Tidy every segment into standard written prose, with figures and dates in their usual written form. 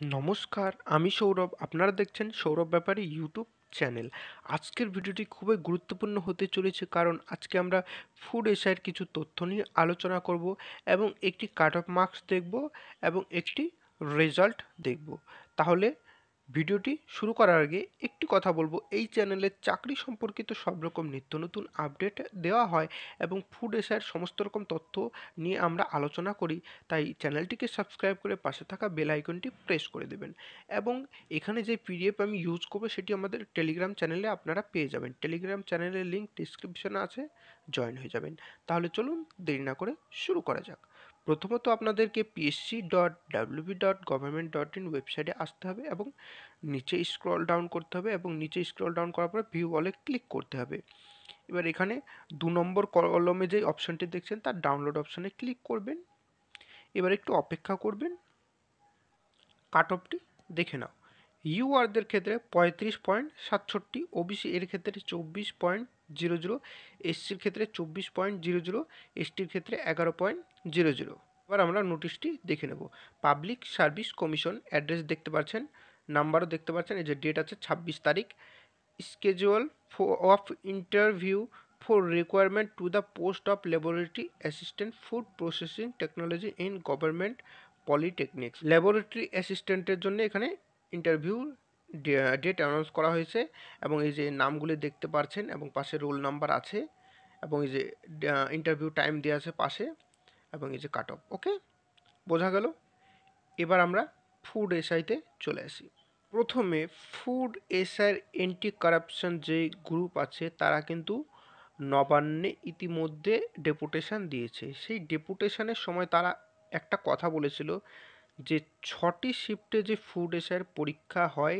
নমস্কার, আমি সৌরভ। আপনারা দেখছেন সৌরভ ব্যাপারী ইউটিউব চ্যানেল। আজকের ভিডিওটি খুবই গুরুত্বপূর্ণ হতে চলেছে, কারণ আজকে আমরা ফুড এশিয়ার কিছু তথ্য নিয়ে আলোচনা করব এবং একটি কাট অফ মার্কস দেখব এবং একটি রেজাল্ট দেখব। তাহলে ভিডিওটি শুরু করার আগে একটি কথা বলবো, এই চ্যানেলে চাকরি সম্পর্কিত সব রকম নিত্য নতুন আপডেট দেওয়া হয় এবং ফুড এশিয়ার সমস্ত রকম তথ্য নিয়ে আমরা আলোচনা করি। তাই চ্যানেলটিকে সাবস্ক্রাইব করে পাশে থাকা বেল আইকনটি প্রেস করে দেবেন এবং এখানে যে পিডিএফ আমি ইউজ করবো সেটি আমাদের টেলিগ্রাম চ্যানেলে আপনারা পেয়ে যাবেন। টেলিগ্রাম চ্যানেলের লিঙ্ক ডিসক্রিপশনে আছে, জয়েন হয়ে যাবেন। তাহলে চলুন দেরি না করে শুরু করা যাক। প্রথমত আপনাদেরকে psc.wp.government.in ওয়েবসাইটে আসতে হবে এবং নিচে স্ক্রল ডাউন করতে হবে এবং নিচে স্ক্রল ডাউন করার পরে ভিউ অলে ক্লিক করতে হবে। এবার এখানে 2 নম্বর কলমে যে অপশনটি দেখছেন তার ডাউনলোড অপশনে ক্লিক করবেন। এবার একটু অপেক্ষা করবেন, কাট অফটি দেখে নাও। ইউআরদের ক্ষেত্রে 35.67, ওবিসি এর ক্ষেত্রে 24.00, এসসির ক্ষেত্রে 24.00, এসটির ক্ষেত্রে 11.00। এবার আমরা নোটিশটি দেখে নেব। পাবলিক সার্ভিস কমিশন, অ্যাড্রেস দেখতে পাচ্ছেন, নাম্বারও দেখতে পাচ্ছেন, এই যে ডেট আছে 26 তারিখ। schedule of interview for requirement to the post of laboratory assistant food processing technology in government polytechnics। Laboratory অ্যাসিস্ট্যান্টের জন্য এখানে ইন্টারভিউ ডেট অ্যানাউন্স করা হয়েছে এবং এই যে নামগুলি দেখতে পাচ্ছেন এবং পাশে রোল নাম্বার আছে এবং এই যে ইন্টারভিউ টাইম দেওয়া আছে পাশে এবং এই যে কাট অফ। ওকে, বোঝা গেল। এবার আমরা ফুড এসআইতে চলে আসি। প্রথমে ফুড এসআইয়ের এন্টি কারাপশন যে গ্রুপ আছে তারা কিন্তু নবান্নে ইতিমধ্যে ডেপুটেশন দিয়েছে। সেই ডেপুটেশনের সময় তারা একটা কথা বলেছিল যে 6টি শিফটে যে ফুড এসআইয়ের পরীক্ষা হয়,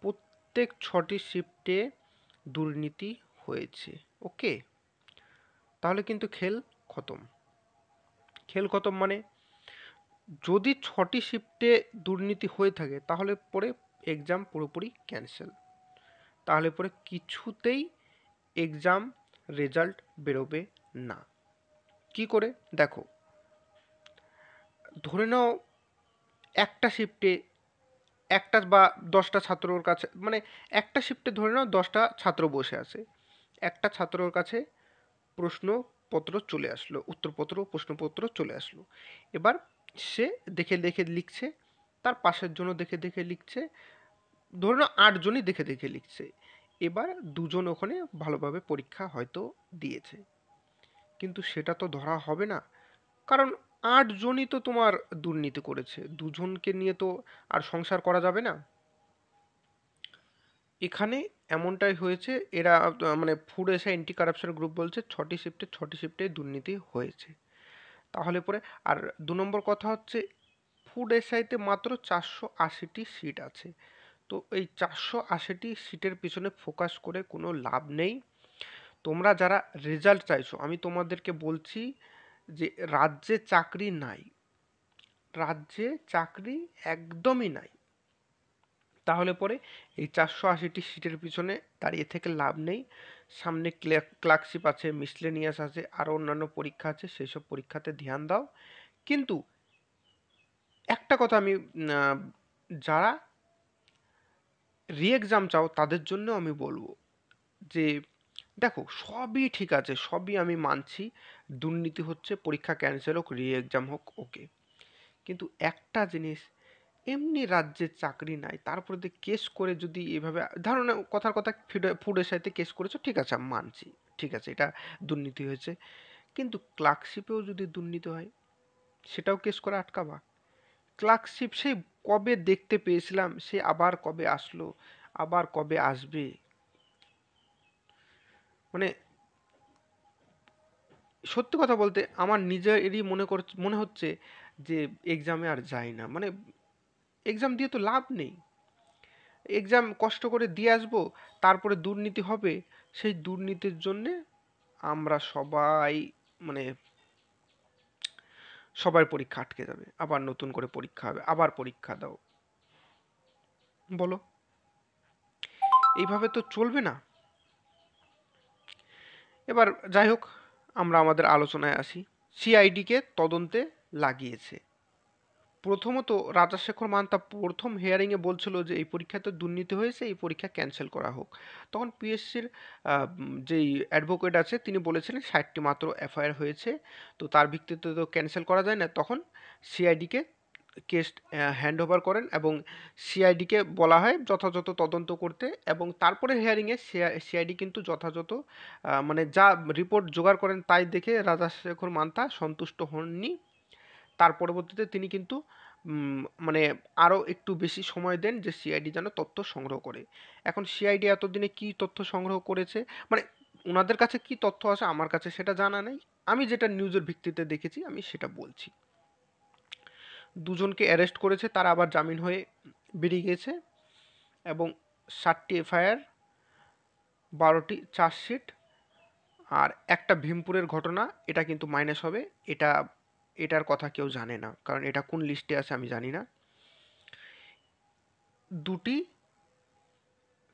প্রত্যেক 6টি শিফটে দুর্নীতি হয়েছে। ওকে, তাহলে কিন্তু খেল খতম। খেল খতম মানে যদি 6টি শিফটে দুর্নীতি হয়ে থাকে তাহলে পরে এক্সাম পুরোপুরি ক্যান্সেল। তাহলে পরে কিছুতেই এক্সাম রেজাল্ট বেরোবে না। কি করে দেখো, ধরে নাও একটা শিফটে একটা বা 10টা ছাত্রর কাছে, মানে একটা শিফটে ধরে নাও 10টা ছাত্র বসে আছে। একটা ছাত্রর কাছে প্রশ্নপত্র চলে আসলো, উত্তরপত্র প্রশ্নপত্র চলে আসলো। এবার সে দেখে দেখে লিখছে, তার পাশের জন্য দেখে দেখে লিখছে, ধরে নাও 8জনই দেখে দেখে লিখছে। এবার 2জন ওখানে ভালোভাবে পরীক্ষা হয়তো দিয়েছে, কিন্তু সেটা তো ধরা হবে না, কারণ 8জনই তো তোমার দুর্নীতি করেছে। 2জনকে নিয়ে তো আর সংসার করা যাবে না। এখানে এমনটাই হয়েছে। এরা মানে food SI anti corruption group বলছে 6টি শিফটে দুর্নীতি হয়েছে। তাহলে পরে আর 2 নম্বর কথা হচ্ছে, ফুড এসআইতে মাত্র 480টি সিট আছে। তো এই 480টি সিটের পিছনে ফোকাস করে কোনো লাভ নেই। তোমরা যারা রেজাল্ট চাইছো, আমি তোমাদেরকে বলছি যে রাজ্যে চাকরি নাই, রাজ্যে চাকরি একদমই নাই। তাহলে পরে এই 480টি সিটের পিছনে দাঁড়িয়ে থেকে লাভ নেই। সামনে ক্লার্কশিপ আছে, মিসলেনিয়াস আছে, আরও অন্যান্য পরীক্ষা আছে, সেসব পরীক্ষাতে ধ্যান দাও। কিন্তু একটা কথা আমি যারা রি এক্সাম চাও তাদের জন্য আমি বলবো যে দেখো, সবই ঠিক আছে, সবই আমি মানছি, দুর্নীতি হচ্ছে, পরীক্ষা ক্যান্সেল হোক, রি এক্সাম হোক, ওকে। কিন্তু একটা জিনিস, এমনি রাজ্যে চাকরি নাই, তারপরে দিয়ে কেস করে যদি এভাবে, ধরো না কথার কথা, ফুডের সাথে কেস করেছো, ঠিক আছে আমি মানছি, ঠিক আছে এটা দুর্নীতি হয়েছে, কিন্তু ক্লার্কশিপেও যদি দুর্নীতি হয় সেটাও কেস করে আটকাবা? ক্লার্কশিপ সেই কবে দেখতে পেয়েছিলাম, সে আবার কবে আসলো, আবার কবে আসবে? মানে সত্যি কথা বলতে আমার নিজেরই মনে হচ্ছে যে এক্সামে আর যাই না। মানে এক্সাম দিয়ে তো লাভ নেই। এক্সাম কষ্ট করে দিয়ে আসবো, তারপরে দুর্নীতি হবে, সেই দুর্নীতির জন্যে আমরা সবাই, মানে সবার পরীক্ষা আটকে যাবে, আবার নতুন করে পরীক্ষা হবে, আবার পরীক্ষা দাও। বলো, এইভাবে তো চলবে না। এবার যাই হোক, আমরা আমাদের আলোচনায় আসি। সিআইডিকে তদন্তে লাগিয়েছে। প্রথমত রাজাশেখর মান্তা প্রথম হিয়ারিংয়ে বলছিল যে এই পরীক্ষাতে দুর্নীতি হয়েছে, এই পরীক্ষা ক্যান্সেল করা হোক। তখন পিএসসির যেই অ্যাডভোকেট আছে তিনি বলেছিলেন 60টি মাত্র এফআইআর হয়েছে, তো তার ভিত্তিতে তো ক্যান্সেল করা যায় না। তখন সিআইডিকে কেস হ্যান্ড ওভার করেন এবং সিআইডিকে বলা হয় যথাযথ তদন্ত করতে, এবং তারপরে হিয়ারিংয়ে সিআইডি কিন্তু যথাযথ মানে যা রিপোর্ট জোগাড় করেন তাই দেখে রাজাশেখর মান্তা সন্তুষ্ট হননি। তার পরবর্তীতে তিনি কিন্তু মানে আরও একটু বেশি সময় দেন যে সিআইডি যেন তথ্য সংগ্রহ করে। এখন সিআইডি এতদিনে কি তথ্য সংগ্রহ করেছে, মানে ওনাদের কাছে কি তথ্য আছে আমার কাছে সেটা জানা নেই, আমি যেটা নিউজের ভিত্তিতে দেখেছি আমি সেটা বলছি। দুজনকে অ্যারেস্ট করেছে, তারা আবার জামিন হয়ে বেরিয়ে গেছে, এবং 7টি এফআইআর, 12টি চার্জশিট, আর একটা ভীমপুরের ঘটনা, এটা কিন্তু মাইনাস হবে। এটার কথা কেউ জানে না, কারণ এটা কোন লিস্টে আছে আমি জানি না। 2টি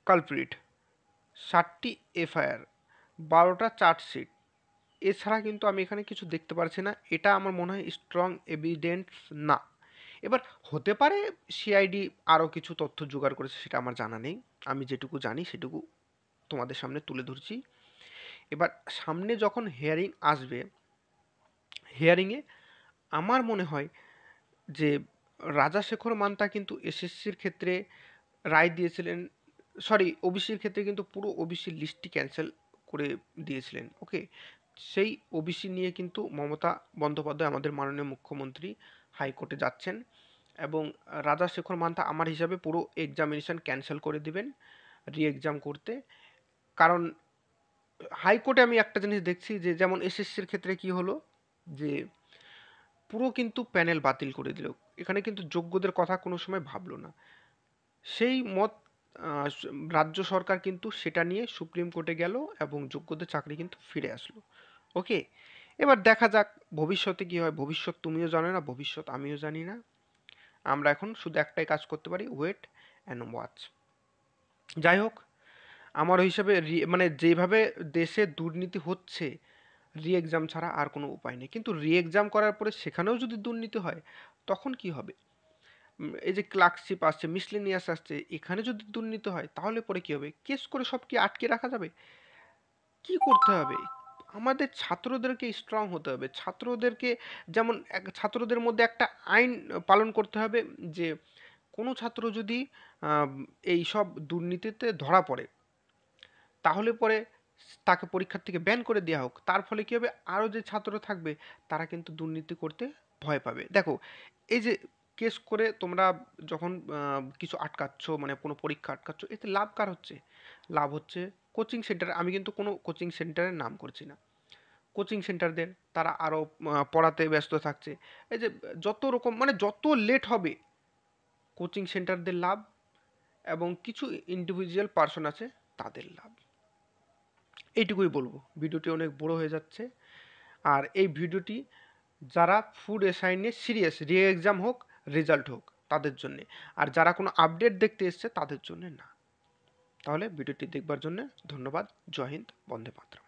কালপ্রিট, 7টি এফআইআর, 12টা চার্জশিট, এছাড়া কিন্তু আমি এখানে কিছু দেখতে পারছি না। এটা আমার মনে হয় স্ট্রং এভিডেন্স না। এবার হতে পারে সিআইডি আরও কিছু তথ্য জোগাড় করেছে, সেটা আমার জানা নেই। আমি যেটুকু জানি সেটুকু তোমাদের সামনে তুলে ধরছি। এবার সামনে যখন হিয়ারিং আসবে, হিয়ারিংয়ে আমার মনে হয় যে রাজাশেখর মান্তা কিন্তু এসএসসির ক্ষেত্রে রায় দিয়েছিলেন, সরি ওবিসির ক্ষেত্রে কিন্তু পুরো ওবিসি লিস্টটি ক্যান্সেল করে দিয়েছিলেন। ওকে, সেই ওবিসি নিয়ে কিন্তু মমতা বন্দ্যোপাধ্যায় আমাদের মাননীয় মুখ্যমন্ত্রী হাইকোর্টে যাচ্ছেন, এবং রাজাশেখর মান্তা আমার হিসাবে পুরো এক্সামিনেশন ক্যান্সেল করে দিবেন রি এক্সাম করতে। কারণ হাইকোর্টে আমি একটা জিনিস দেখছি যে যেমন এসএসসির ক্ষেত্রে কি হলো যে পুরো কিন্তু প্যানেল বাতিল করে দিল, এখানে কিন্তু যোগ্যদের কথা কোনো সময় ভাবলো না। সেই মত রাজ্য সরকার কিন্তু সেটা নিয়ে সুপ্রিম কোর্টে গেল এবং যোগ্যদের চাকরি কিন্তু ফিরে আসলো। ওকে, এবার দেখা যাক ভবিষ্যতে কি হয়। ভবিষ্যৎ তুমিও জানো না, ভবিষ্যৎ আমিও জানি না। আমরা এখন শুধু একটাই কাজ করতে পারি, ওয়েট অ্যান্ড ওয়াচ। যাই হোক, আমার হিসাবে মানে যেভাবে দেশে দুর্নীতি হচ্ছে, রি এক্সাম ছাড়া আর কোনো উপায় নেই। কিন্তু রি এক্সাম করার পরে সেখানেও যদি দুর্নীতি হয় তখন কি হবে? এই যে ক্লার্কশিপ আসছে, মিসলেনিয়াস আসছে, এখানে যদি দুর্নীতি হয় তাহলে পরে কি হবে? কেস করে সব কি আটকে রাখা যাবে? কি করতে হবে? আমাদের ছাত্রদেরকে স্ট্রং হতে হবে। ছাত্রদেরকে যেমন ছাত্রদের মধ্যে একটা আইন পালন করতে হবে যে কোনো ছাত্র যদি আম এইসব দুর্নীতিতে ধরা পড়ে, তাহলে পরে তাকে পরীক্ষার থেকে ব্যান করে দেওয়া হোক। তার ফলে কি হবে? আরও যে ছাত্র থাকবে তারা কিন্তু দুর্নীতি করতে ভয় পাবে। দেখো, এই যে কেস করে তোমরা যখন কিছু আটকাচ্ছ, মানে কোনো পরীক্ষা আটকাচ্ছ, এতে লাভ কার হচ্ছে? লাভ হচ্ছে কোচিং সেন্টার। আমি কিন্তু কোনো কোচিং সেন্টারের নাম করছি না। কোচিং সেন্টারদের, তারা আরও পড়াতে ব্যস্ত থাকছে। এই যে যত রকম মানে যত লেট হবে, কোচিং সেন্টারদের লাভ, এবং কিছু ইন্ডিভিজুয়াল পার্সন আছে তাদের লাভ। এইটুকুই বলবো। ভিডিওটি অনেক বড় হয়ে যাচ্ছে। আর এই ভিডিওটি যারা ফুড এসআই নিয়ে সিরিয়াস, রি এক্সাম হোক, রেজাল্ট হোক, তাদের জন্যে। আর যারা কোনো আপডেট দেখতে এসছে তাদের জন্যে না। তাহলে ভিডিওটি দেখবার জন্য ধন্যবাদ। জয় হিন্দ, বন্দে মাতরম।